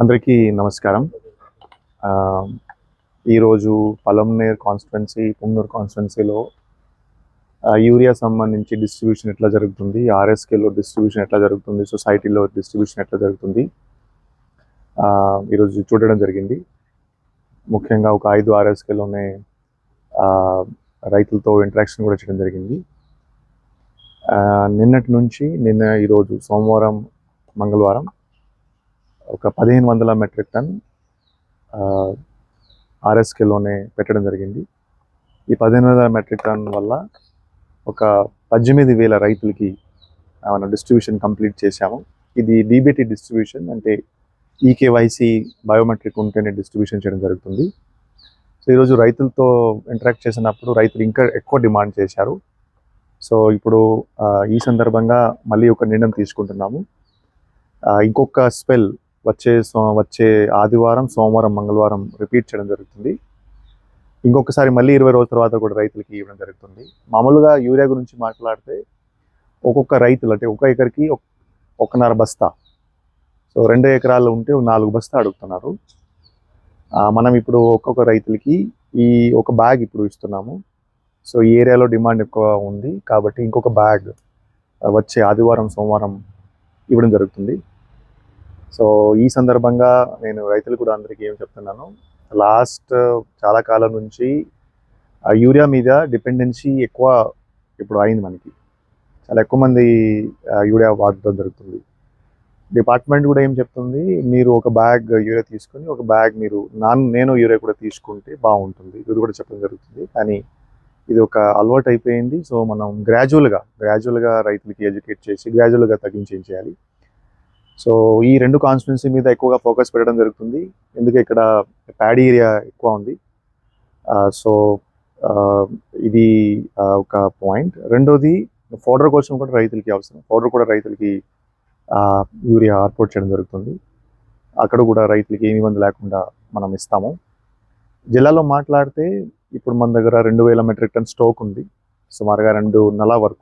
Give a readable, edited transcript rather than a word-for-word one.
అందరికీ నమస్కారం. ఆహ్, ఈరోజు పలమనేర్ కాన్స్టిట్యుయెన్సీ, పుంగనూరు కాన్స్టిట్యుయెన్సీలో యూరియా సంబంధించి డిస్ట్రిబ్యూషన్ ఎట్లా జరుగుతుంది, ఆర్ఎస్కేలో డిస్ట్రిబ్యూషన్ ఎట్లా జరుగుతుంది, సొసైటీలో డిస్ట్రిబ్యూషన్ ఎట్లా జరుగుతుంది ఈరోజు చూడడం జరిగింది. ముఖ్యంగా ఒక 5 ఆర్ఎస్కేలోనే రైతులతో ఇంటరాక్షన్ కూడా చేయడం జరిగింది. నిన్నటి నుంచి ఈరోజు సోమవారం, మంగళవారం ఒక 1500 మెట్రిక్ టన్ ఆర్ఎస్కేలోనే పెట్టడం జరిగింది. ఈ 1500 మెట్రిక్ టన్ వల్ల ఒక 18,000 రైతులకి మనం డిస్ట్రిబ్యూషన్ కంప్లీట్ చేశాము. ఇది డీబీటీ డిస్ట్రిబ్యూషన్, అంటే ఈకేవైసీ బయోమెట్రిక్ ఉంటేనే డిస్ట్రిబ్యూషన్ చేయడం జరుగుతుంది. సో ఈరోజు రైతులతో ఇంటరాక్ట్ చేసినప్పుడు రైతులు ఇంకా ఎక్కువ డిమాండ్ చేశారు. సో ఇప్పుడు ఈ సందర్భంగా మళ్ళీ ఒక నిర్ణయం తీసుకుంటున్నాము. ఇంకొక స్పెల్ వచ్చే ఆదివారం, సోమవారం, మంగళవారం రిపీట్ చేయడం జరుగుతుంది. ఇంకొకసారి మళ్ళీ 20 రోజుల తర్వాత కూడా రైతులకి ఇవ్వడం జరుగుతుంది. మామూలుగా యూరియా గురించి మాట్లాడితే ఒక్కొక్క రైతులు అంటే ఒక ఎకరికి 1.5 బస్తా, సో 2 ఎకరాలు ఉంటే 4 బస్తా అడుగుతున్నారు. మనం ఇప్పుడు ఒక్కొక్క రైతులకి ఈ ఒక బ్యాగ్ ఇప్పుడు ఇస్తున్నాము. సో ఈ ఏరియాలో డిమాండ్ ఎక్కువ ఉంది కాబట్టి ఇంకొక బ్యాగ్ వచ్చే ఆదివారం, సోమవారం ఇవ్వడం జరుగుతుంది. సో ఈ సందర్భంగా నేను రైతులు కూడా అందరికీ ఏం చెప్తున్నాను, లాస్ట్ చాలా కాలం నుంచి యూరియా మీద డిపెండెన్సీ ఎక్కువ ఇప్పుడు అయింది. మనకి చాలా ఎక్కువ మంది యూరియా వాడటం జరుగుతుంది. డిపార్ట్మెంట్ కూడా ఏం చెప్తుంది, మీరు ఒక బ్యాగ్ యూరియా తీసుకొని ఒక బ్యాగ్ నేను యూరియా కూడా తీసుకుంటే బాగుంటుంది, ఇది కూడా చెప్పడం జరుగుతుంది. కానీ ఇది ఒక అలవాటు అయిపోయింది. సో మనం గ్రాడ్యువల్గా రైతులకి ఎడ్యుకేట్ చేసి గ్రాడ్యువల్గా తగ్గించేయాలి. సో ఈ 2 కాన్స్టిట్యుయెన్సీ మీద ఎక్కువగా ఫోకస్ పెట్టడం జరుగుతుంది, ఎందుకంటే ఇక్కడ ప్యాడీ ఏరియా ఎక్కువ ఉంది. సో ఇది ఒక పాయింట్. రెండోది, పౌడర్ కోసం కూడా రైతులకి అవసరం. పౌడర్ కూడా రైతులకి యూరియా ఏర్పాటు చేయడం జరుగుతుంది. అక్కడ కూడా రైతులకి ఏమి ఇబ్బంది లేకుండా మనం ఇస్తాము. జిల్లాలో మాట్లాడితే ఇప్పుడు మన దగ్గర 2000 మెట్రిక్ టన్ స్టాక్ ఉంది, సుమారుగా 2 నెలల వరకు.